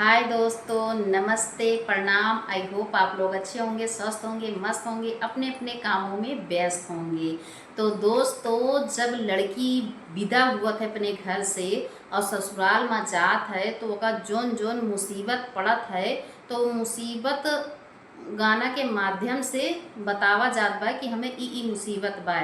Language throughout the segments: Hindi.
हाय दोस्तों, नमस्ते, प्रणाम। आई होप आप लोग अच्छे होंगे, स्वस्थ होंगे, मस्त होंगे, अपने अपने कामों में व्यस्त होंगे। तो दोस्तों, जब लड़की विदा हुआ है अपने घर से और ससुराल में जात है तो ओका जोन जोन मुसीबत पड़त है, तो मुसीबत गाना के माध्यम से बतावा जात बा कि हमें ई मुसीबत बा।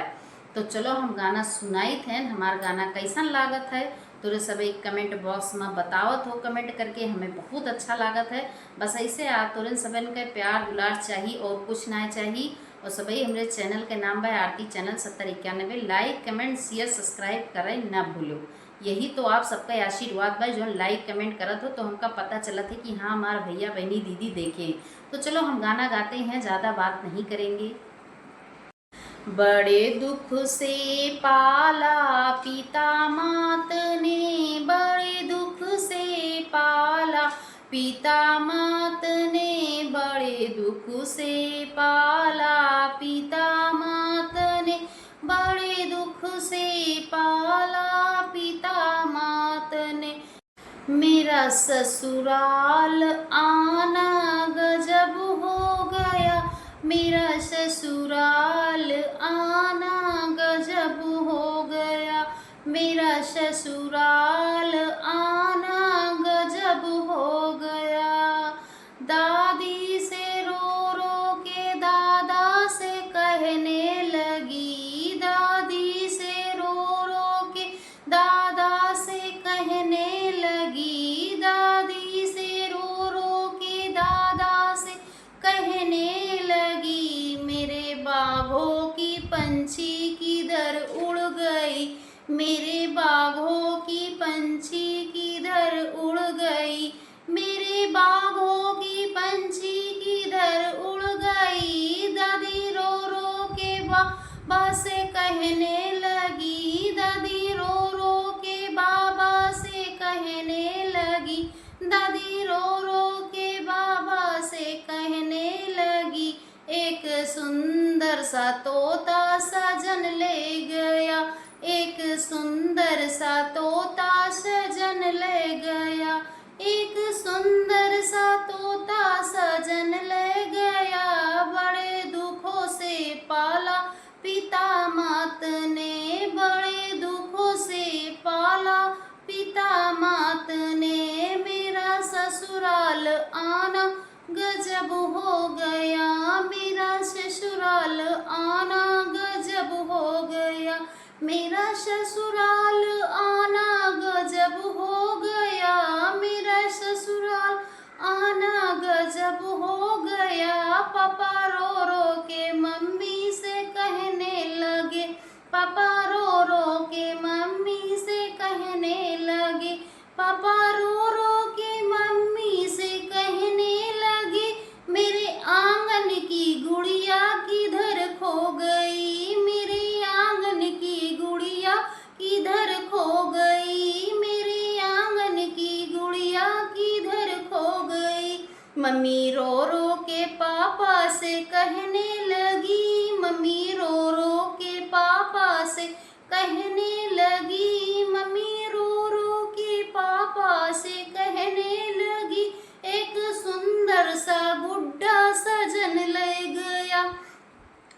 तो चलो हम गाना सुनाई थे, हमार गाना कैसन लागत है तो सब एक कमेंट बॉक्स में बतावत हो, कमेंट करके हमें बहुत अच्छा लागत है। बस ऐसे आ तुरन सबन के प्यार दुलार चाहिए और कुछ ना चाहिए। और सभी हमारे चैनल के नाम बा Aarti channel 7091। Like comment share subscribe करें ना भूलो। यही तो आप सबका आशीर्वाद बा, जो लाइक कमेंट करत हो तो हमका पता चलत है कि हाँ हमारे भैया बहनी दीदी देखें। तो चलो हम गाना गाते हैं, ज़्यादा बात नहीं करेंगे। बड़े दुख से पाला पिता मात ने, बड़े दुख से पाला पिता मात ने, बड़े दुख से पाला पिता मात ने, बड़े दुख से पाला पिता मात ने। मेरा ससुराल आना गजब हो गया, मेरा ससुराल आना गजब हो गया, मेरा ससुराल आना गजब हो गया। दादी से रो रो के दादा से कहने लगी, दादी से रो रो के दादा से कहने लगी, दादी से रो रो के दादा से कहने लगी। मेरे बाघों की पंछी किधर उड़ गई, मेरे बाघों की पंछी किधर उड़ गई, मेरे बाघों की पंछी किधर उड़ गई। दादी रो रो के बाबा से कहने लगी, दादी रो रो के बाबा से कहने लगी, दादी रो रो के बाबा से कहने लगी। एक सुंदर सा तोता सजन ले गया, एक सुंदर सा तोता सजन ले गया, एक सुंदर सा तोता सजन ले गया। बड़े दुखों से पाला पिता मात ने, बड़े दुखों से पाला पिता मात ने। मेरा ससुराल आना गजब हो गया, मेरा ससुराल आना गजब हो गया, मेरा ससुराल आना गजब हो गया, मेरा ससुराल आना गजब हो गया। पापा रो रो के मम्मी से कहने लगे, पापा रो रो के मम्मी से कहने लगे, पापा रो रो के मम्मी से कहने लगे। मेरे आंगन की गुड़िया किधर खो गई, मेरे आंगन की गुड़िया किधर खो गई, मेरे आंगन की गुड़िया किधर खो गई। मम्मी रो रो के पापा से कहने लगी, मम्मी रो रो के पापा से कहने लगी, मम्मी रो रो के पापा से कहने लगी। एक सुंदर सा गुड्डा सजन ले गया,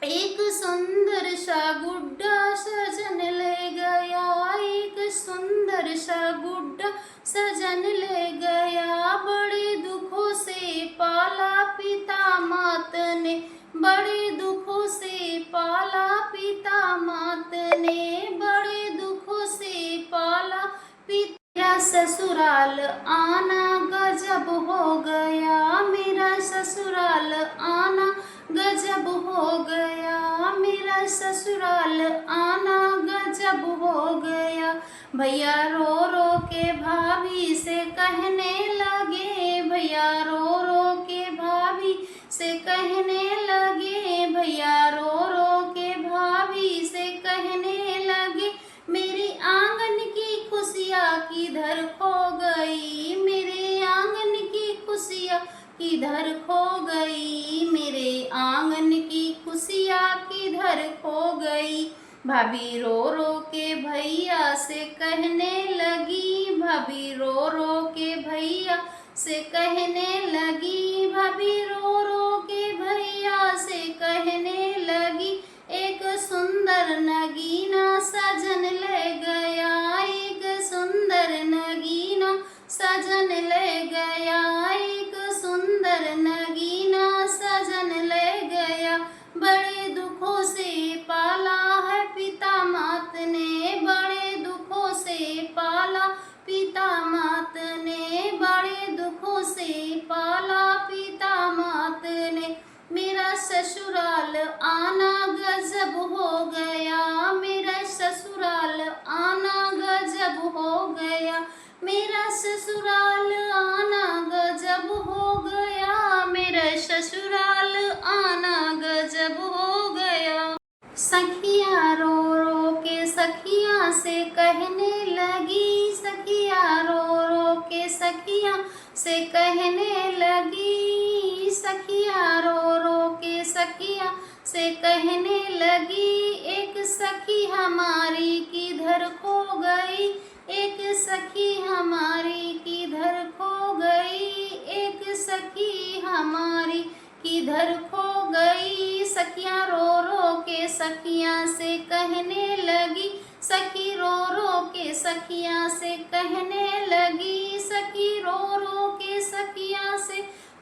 एक सुंदर सा गुड्डा सजन ले गया, एक सुंदर सा गुड्डा सजन ले गया। बड़े दुखों से पाला पिता मात ने, बड़े दुखों से पाला पिता मात ने, बड़े दुखों से पाला पिता। मेरा ससुराल आना गजब हो गया, मेरा ससुराल आना गजब हो गया, मेरा ससुराल आना गजब हो गया। भैया रो रो के भाभी से कहने लगे, भैया रो रो के भाभी से कहने लगे, भैया रो रो के भाभी से कहने लगे। मेरे आंगन की खुशियाँ किधर खो गई, मेरे आंगन की खुशियाँ किधर खो गई, मेरे आंगन की खुशियाँ किधर खो गई। भाभी रो रो के भैया से कहने लगी, भाभी रो रो के भैया से कहने लगी, भाभी रो रो के भैया से कहने लगी, एक सुंदर नगीना सजन ले गया, एक सुंदर नगीना सजन ले गया, एक सुंदर नगीना सजन ले गया। बड़े दुखों से पाला है पिता मात ने, बड़े दुखों से पाला पिता मात ने, बड़े दुखों से पाला पिता मात ने। मेरा ससुराल आना गजब हो गया, मेरा ससुराल आना गजब हो गया, मेरा ससुराल आना गजब हो गया, मेरा ससुराल आना गजब हो गया। सखिया रो रो के सखिया से कहने लगी, सखिया रो रो के सखिया से कहने लगी, सखिया रो रो के सखिया से कहने लगी, एक सखी हमारी किधर खो गई, एक सखी हमारी किधर खो गई, एक सखी हमारी किधर खो गई। सखियाँ रो रो के सखियाँ से कहने लगी, सखी रो रो के सखियाँ से कहने लगी, सखी रो रो के सखियाँ से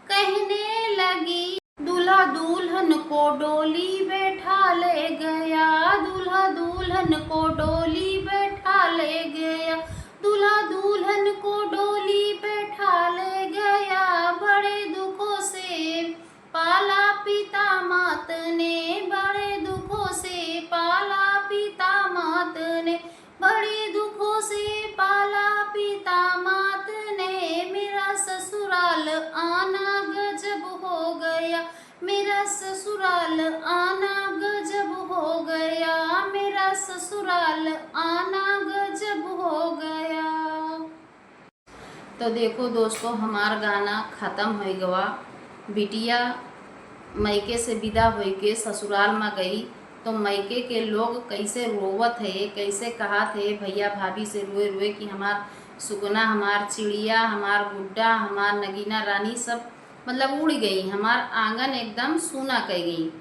कहने लगी। दूल्हा दुल्हन को डोली बैठा ले गया, दूल्हा दुल्हन को डोली बैठा ले गया, दूल्हा दुल्हन को डोली बैठा ले गया। बड़े दुखों से पाला पिता मात ने, बड़े दुखों से पाला पिता मात ने, बड़े दुखों से पाला पिता मात ने। मेरा ससुराल आना गजब हो गया, मेरा ससुराल आना गजब हो गया, मेरा ससुराल आना गजब हो गया। तो देखो दोस्तों, हमारा गाना ख़त्म हो गवा। बिटिया मैके से विदा होई के ससुराल में गई तो मैके के लोग कैसे रोवत है, कैसे कहा थे भैया भाभी से रोए रोए कि हमार सुगना, हमार चिड़िया, हमार गुड्डा, हमार नगीना रानी सब मतलब उड़ गई, हमार आंगन एकदम सूना कर गई।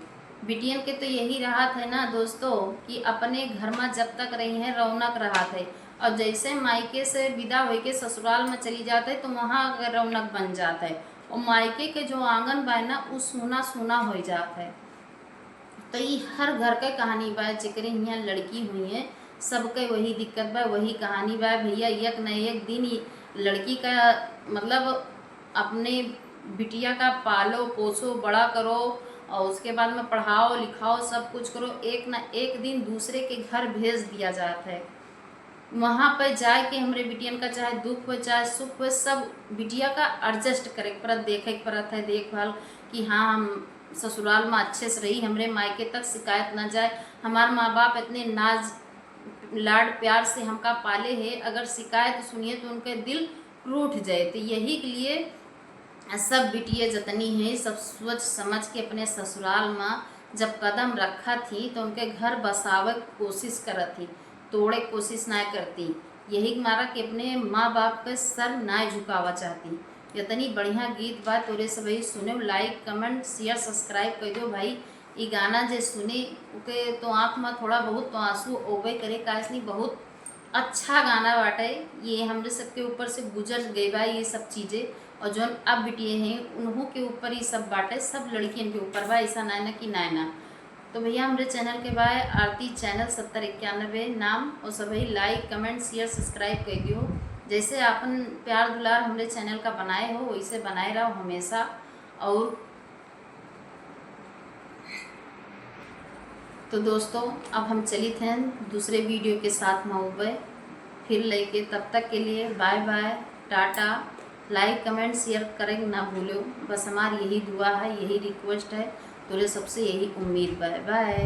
बिटियन के तो यही राहत है ना दोस्तों कि अपने घर में जब तक रही हैं रौनक राहत है, और जैसे मायके से विदा होके के ससुराल में चली जाते है तो वहाँ रौनक बन जाता है, और मायके के जो आंगन बा ना वो सूना सूना हो जाता है। तो ये हर घर का कहानी बा, जेकरे यहाँ लड़की हुई है सबके वही दिक्कत बा, वही कहानी बा भैया। एक न एक दिन लड़की का मतलब अपने बिटिया का पालो पोसो बड़ा करो और उसके बाद में पढ़ाओ लिखाओ सब कुछ करो, एक ना एक दिन दूसरे के घर भेज दिया जाता है। वहाँ पर जाए कि हमरे बिटियन का चाहे दुख हो चाहे सुख हो सब बिटिया का एडजस्ट करे परत, देखे परत है देखभाल कि हाँ हम ससुराल में अच्छे से रही, हमरे मायके तक शिकायत ना जाए। हमारे माँ बाप इतने नाज लाड प्यार से हमका पाले है, अगर शिकायत सुनिए तो उनके दिल रूठ जाए। तो यही के लिए सब बिटिया जतनी हैं सब सोच समझ के अपने ससुराल में जब कदम रखा थी तो उनके घर बसावे की कोशिश करत थी, तोड़े कोशिश ना करती। यही मारा कि अपने माँ बाप के सर ना झुकावा चाहती। इतनी बढ़िया गीत बा तोरे से भाई सुने, लाइक कमेंट शेयर सब्सक्राइब कर दो भाई। ये गाना जे सुने के तो आँख में थोड़ा बहुत तो आंसू ओबे करे, काहे बहुत अच्छा गाना बाटे। ये हमरे सबके ऊपर से गुजर गई बा ये सब चीज़ें, और जो अब बिटिए हैं उन्हों के ऊपर ये सब बाटे, सब लड़कियों के ऊपर बा, ऐसा ना कि ना। तो भैया हमारे चैनल के बाय आरती चैनल 7091 नाम, और सभी लाइक कमेंट शेयर सब्सक्राइब कर दियो। जैसे अपन प्यार दुलार हमारे चैनल का बनाए हो वैसे बनाए रहो हमेशा। और तो दोस्तों अब हम चलित हैं दूसरे वीडियो के साथ में फिर लेके, तब तक के लिए bye bye tata. Like comment share करें ना भूलो, बस हमारी यही दुआ है, यही रिक्वेस्ट है, तोरे सबसे यही उम्मीद। Bye bye.